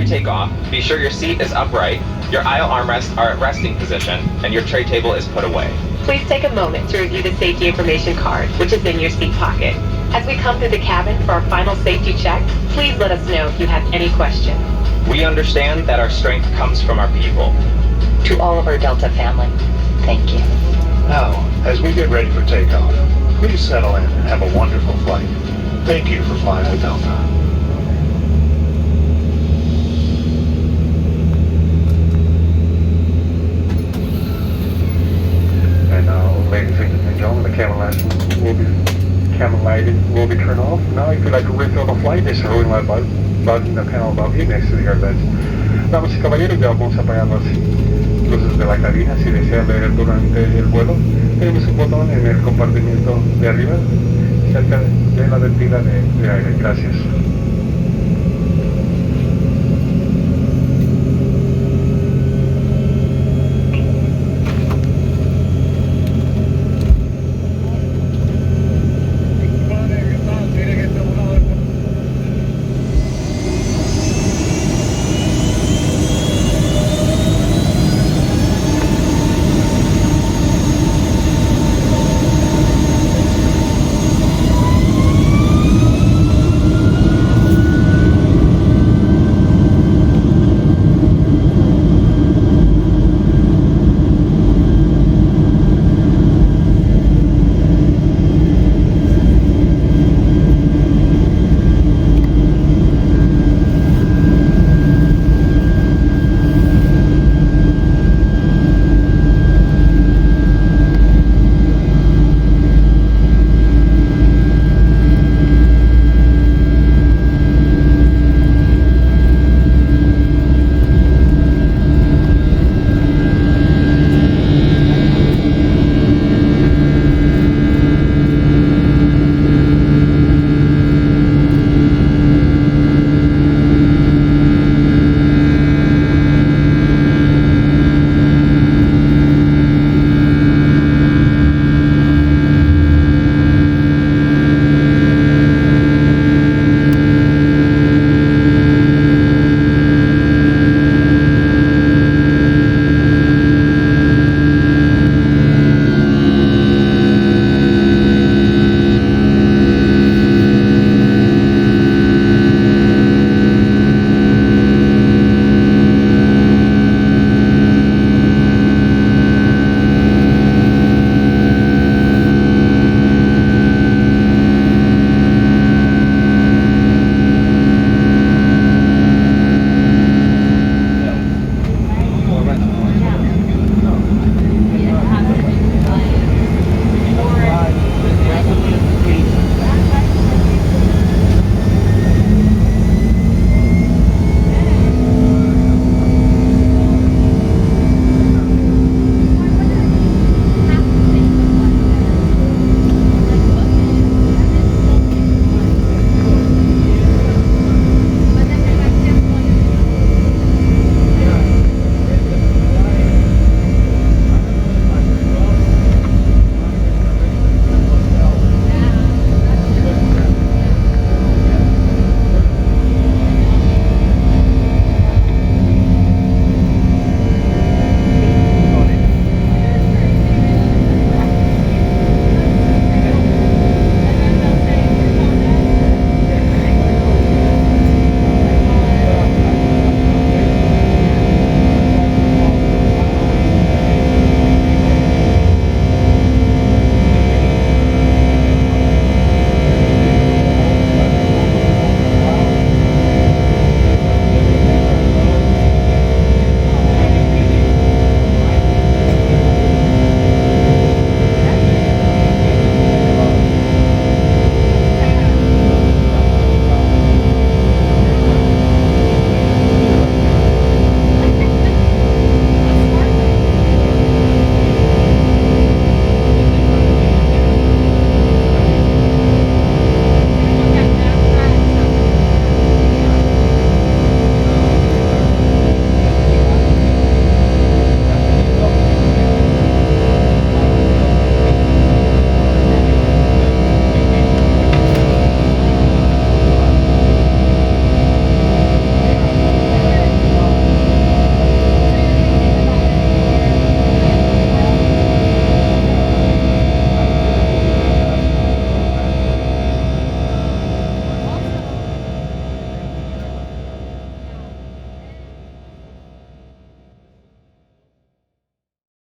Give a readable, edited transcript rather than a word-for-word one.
we take off, be sure your seat is upright, your aisle armrests are at resting position, and your tray table is put away. Please take a moment to review the safety information card, which is in your seat pocket. As we come through the cabin for our final safety check, please let us know if you have any questions. We understand that our strength comes from our people. To all of our Delta family, thank you. Now, as we get ready for takeoff, please settle in and have a wonderful flight. Thank you for flying with Delta. And now, ladies and gentlemen, the camera lighting will be turned off. Now, if you'd like to refill the flight, there's a rolling light button in the panel above you next to the airbags. Damas y caballeros, ya vamos a apagar las luces de la cabina. Si desean leer durante el vuelo, tenemos un botón en el compartimiento de arriba, cerca de la ventila de aire. Gracias.